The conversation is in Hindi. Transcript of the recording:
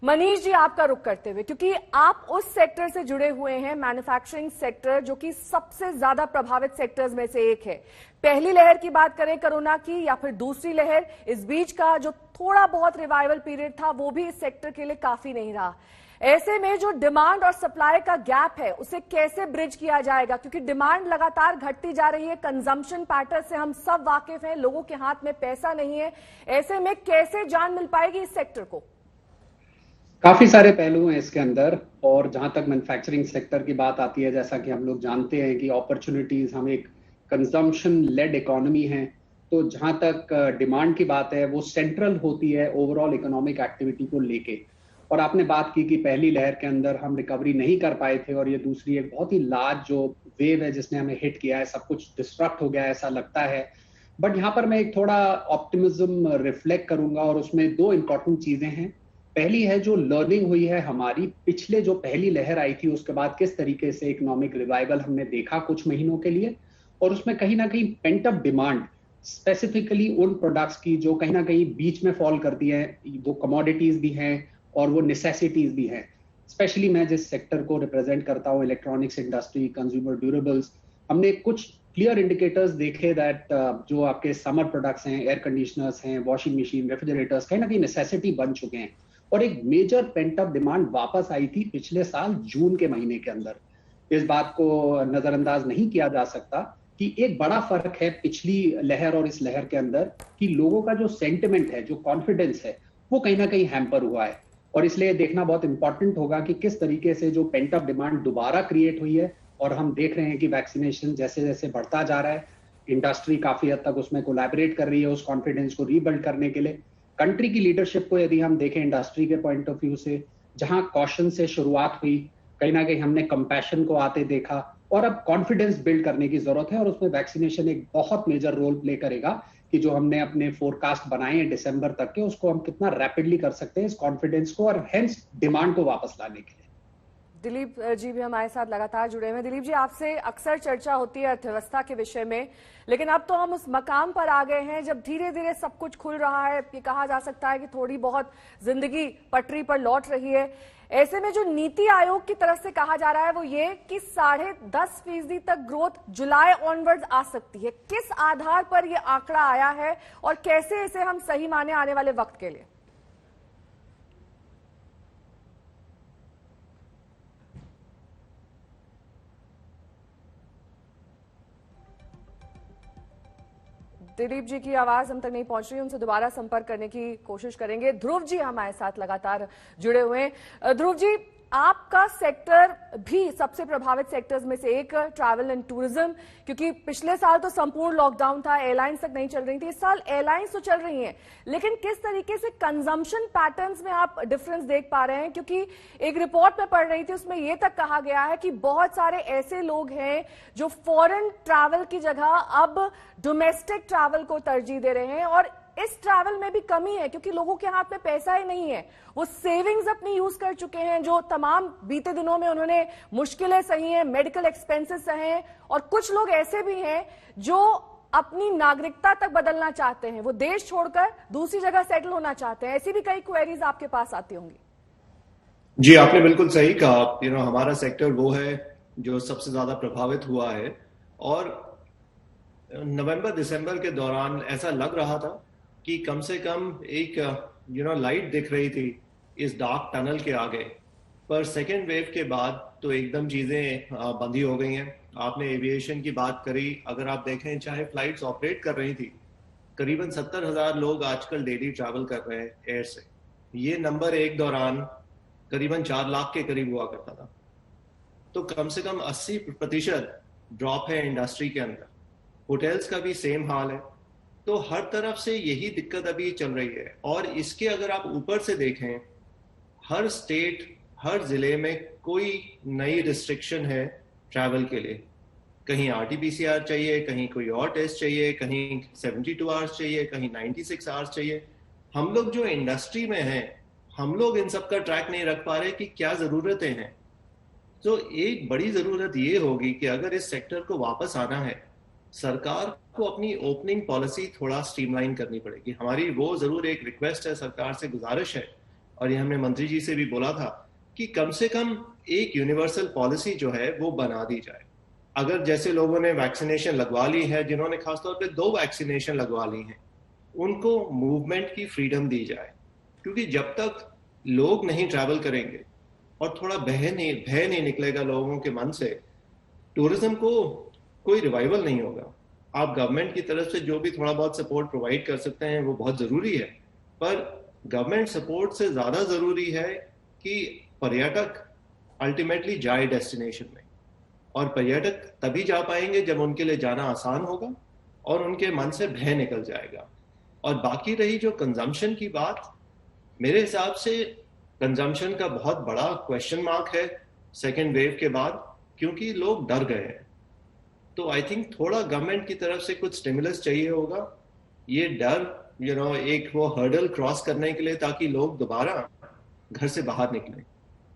मनीष जी, आपका रुख करते हुए, क्योंकि आप उस सेक्टर से जुड़े हुए हैं, मैन्युफैक्चरिंग सेक्टर, जो कि सबसे ज्यादा प्रभावित सेक्टर्स में से एक है। पहली लहर की बात करें कोरोना की या फिर दूसरी लहर, इस बीच का जो थोड़ा बहुत रिवाइवल पीरियड था वो भी इस सेक्टर के लिए काफी नहीं रहा। ऐसे में जो डिमांड और सप्लाई का गैप है उसे कैसे ब्रिज किया जाएगा, क्योंकि डिमांड लगातार घटती जा रही है, कंजम्पशन पैटर्न से हम सब वाकिफ हैं, लोगों के हाथ में पैसा नहीं है। ऐसे में कैसे जान मिल पाएगी इस सेक्टर को? काफी सारे पहलू हैं इसके अंदर। और जहां तक मैन्युफैक्चरिंग सेक्टर की बात आती है, जैसा कि हम लोग जानते हैं कि अपॉर्चुनिटीज, हम एक कंजम्पशन लेड इकोनॉमी है, तो जहां तक डिमांड की बात है वो सेंट्रल होती है ओवरऑल इकोनॉमिक एक्टिविटी को लेके। और आपने बात की कि पहली लहर के अंदर हम रिकवरी नहीं कर पाए थे, और ये दूसरी एक बहुत ही लार्ज जो वेव है जिसने हमें हिट किया है, सब कुछ डिस्ट्रक्ट हो गया है ऐसा लगता है। बट यहाँ पर मैं एक थोड़ा ऑप्टिमिज्म रिफ्लेक्ट करूंगा, और उसमें दो इंपॉर्टेंट चीजें हैं। पहली है जो लर्निंग हुई है हमारी पिछले जो पहली लहर आई थी उसके बाद, किस तरीके से इकोनॉमिक रिवाइवल हमने देखा कुछ महीनों के लिए, और उसमें कहीं ना कहीं पेंट अप डिमांड स्पेसिफिकली उन प्रोडक्ट्स की जो कहीं ना कहीं बीच में फॉल करती है, वो कमोडिटीज भी हैं और वो नेसेसिटीज भी हैं। स्पेशली मैं जिस सेक्टर को रिप्रेजेंट करता हूँ, इलेक्ट्रॉनिक्स इंडस्ट्री, कंज्यूमर ड्यूरेबल्स, हमने कुछ क्लियर इंडिकेटर्स देखे दैट जो आपके समर प्रोडक्ट्स हैं, एयर कंडीशनर्स हैं, वॉशिंग मशीन, रेफ्रिजरेटर्स, कहीं ना कहीं नेसेसिटी बन चुके हैं। और एक मेजर पेंट अप डिमांड वापस आई थी पिछले साल जून के महीने के अंदर। इस बात को नजरअंदाज नहीं किया जा सकता कि एक बड़ा फर्क है पिछली लहर और इस लहर के अंदर, कि लोगों का जो सेंटिमेंट है, जो कॉन्फिडेंस है, वो कहीं ना कहीं हैम्पर हुआ है। और इसलिए देखना बहुत इंपॉर्टेंट होगा कि किस तरीके से जो पेंट अप डिमांड दोबारा क्रिएट हुई है, और हम देख रहे हैं कि वैक्सीनेशन जैसे जैसे बढ़ता जा रहा है, इंडस्ट्री काफी हद तक उसमें कोलैबोरेट कर रही है उस कॉन्फिडेंस को रीबिल्ड करने के लिए। कंट्री की लीडरशिप को यदि हम देखें इंडस्ट्री के पॉइंट ऑफ व्यू से, जहां कॉशन से शुरुआत हुई, कहीं ना कहीं हमने कंपैशन को आते देखा, और अब कॉन्फिडेंस बिल्ड करने की जरूरत है, और उसमें वैक्सीनेशन एक बहुत मेजर रोल प्ले करेगा कि जो हमने अपने फोरकास्ट बनाए हैं दिसंबर तक के, उसको हम कितना रैपिडली कर सकते हैं इस कॉन्फिडेंस को और हेंस डिमांड को वापस लाने के लिए। दिलीप जी भी हमारे साथ लगातार जुड़े हुए हैं। दिलीप जी, आपसे अक्सर चर्चा होती है अर्थव्यवस्था के विषय में, लेकिन अब तो हम उस मकाम पर आ गए हैं जब धीरे धीरे सब कुछ खुल रहा है। ये कहा जा सकता है कि थोड़ी बहुत जिंदगी पटरी पर लौट रही है। ऐसे में जो नीति आयोग की तरफ से कहा जा रहा है वो ये कि 10.5% तक ग्रोथ जुलाई ऑनवर्ड्स आ सकती है। किस आधार पर यह आंकड़ा आया है और कैसे इसे हम सही माने आने वाले वक्त के लिए? दिलीप जी की आवाज हम तक नहीं पहुंच रही, उनसे दोबारा संपर्क करने की कोशिश करेंगे। ध्रुव जी हमारे साथ लगातार जुड़े हुए हैं। ध्रुव जी, आपका सेक्टर भी सबसे प्रभावित सेक्टर्स में से एक, ट्रैवल एंड टूरिज्म, क्योंकि पिछले साल तो संपूर्ण लॉकडाउन था, एयरलाइंस तक नहीं चल रही थी। इस साल एयरलाइंस तो चल रही हैं, लेकिन किस तरीके से कंजम्पशन पैटर्न्स में आप डिफरेंस देख पा रहे हैं? क्योंकि एक रिपोर्ट में पढ़ रही थी, उसमें यह तक कहा गया है कि बहुत सारे ऐसे लोग हैं जो फॉरेन ट्रैवल की जगह अब डोमेस्टिक ट्रैवल को तरजीह दे रहे हैं, और इस ट्रैवल में भी कमी है क्योंकि लोगों के हाथ में पैसा ही नहीं है। वो सेविंग्स अपनी यूज कर चुके हैं, जो तमाम बीते दिनों में उन्होंने मुश्किलें सही हैं, मेडिकल एक्सपेंसेस सहे हैं, और कुछ लोग ऐसे भी हैं जो अपनी नागरिकता तक बदलना चाहते हैं, वो देश छोड़कर दूसरी जगह सेटल होना चाहते हैं। ऐसी भी कई क्वेरीज आपके पास आती होंगी। जी, आपने बिल्कुल सही कहा। हमारा सेक्टर वो है जो सबसे ज्यादा प्रभावित हुआ है, और नवंबर दिसंबर के दौरान ऐसा लग रहा था कि कम से कम एक लाइट दिख रही थी इस डार्क टनल के आगे। पर सेकेंड वेव के बाद तो एकदम चीजें बंद ही हो गई हैं। आपने एविएशन की बात करी, अगर आप देखें चाहे फ्लाइट्स ऑपरेट कर रही थी, करीबन 70,000 लोग आजकल डेली ट्रैवल कर रहे हैं एयर से। ये नंबर एक दौरान करीबन 4 लाख के करीब हुआ करता था। तो कम से कम 80% ड्रॉप है इंडस्ट्री के अंदर। होटल्स का भी सेम हाल है। तो हर तरफ से यही दिक्कत अभी चल रही है। और इसके अगर आप ऊपर से देखें, हर स्टेट, हर जिले में कोई नई रिस्ट्रिक्शन है ट्रैवल के लिए। कहीं RT-PCR चाहिए, कहीं कोई और टेस्ट चाहिए, कहीं 72 आवर्स चाहिए, कहीं 96 आवर्स चाहिए। हम लोग जो इंडस्ट्री में हैं, हम लोग इन सब का ट्रैक नहीं रख पा रहे कि क्या जरूरतें हैं। तो एक बड़ी जरूरत ये होगी कि अगर इस सेक्टर को वापस आना है, सरकार को अपनी ओपनिंग पॉलिसी थोड़ा स्ट्रीमलाइन करनी पड़ेगी। हमारी वो जरूर एक रिक्वेस्ट है, सरकार से गुजारिश है और ये हमने मंत्री जी से भी बोला था कि कम से कम एक यूनिवर्सल पॉलिसी जो है वो बना दी जाए। अगर जैसे लोगों ने वैक्सीनेशन लगवा ली है, जिन्होंने खासतौर पे 2 वैक्सीनेशन लगवा ली हैं, उनको मूवमेंट की फ्रीडम दी जाए, क्योंकि जब तक लोग नहीं ट्रैवल करेंगे और थोड़ा भय नहीं निकलेगा लोगों के मन से, टूरिज्म को कोई रिवाइवल नहीं होगा। आप गवर्नमेंट की तरफ से जो भी थोड़ा बहुत सपोर्ट प्रोवाइड कर सकते हैं वो बहुत जरूरी है, पर गवर्नमेंट सपोर्ट से ज्यादा जरूरी है कि पर्यटक अल्टीमेटली जाए डेस्टिनेशन में, और पर्यटक तभी जा पाएंगे जब उनके लिए जाना आसान होगा और उनके मन से भय निकल जाएगा। और बाकी रही जो कंजम्पशन की बात, मेरे हिसाब से कंजम्पशन का बहुत बड़ा क्वेश्चन मार्क है सेकेंड वेव के बाद, क्योंकि लोग डर गए हैं। तो आई थिंक थोड़ा गवर्नमेंट की तरफ से कुछ स्टिमुलस चाहिए होगा, ये डर एक वो हर्डल क्रॉस करने के लिए, ताकि लोग दोबारा घर से बाहर निकलें।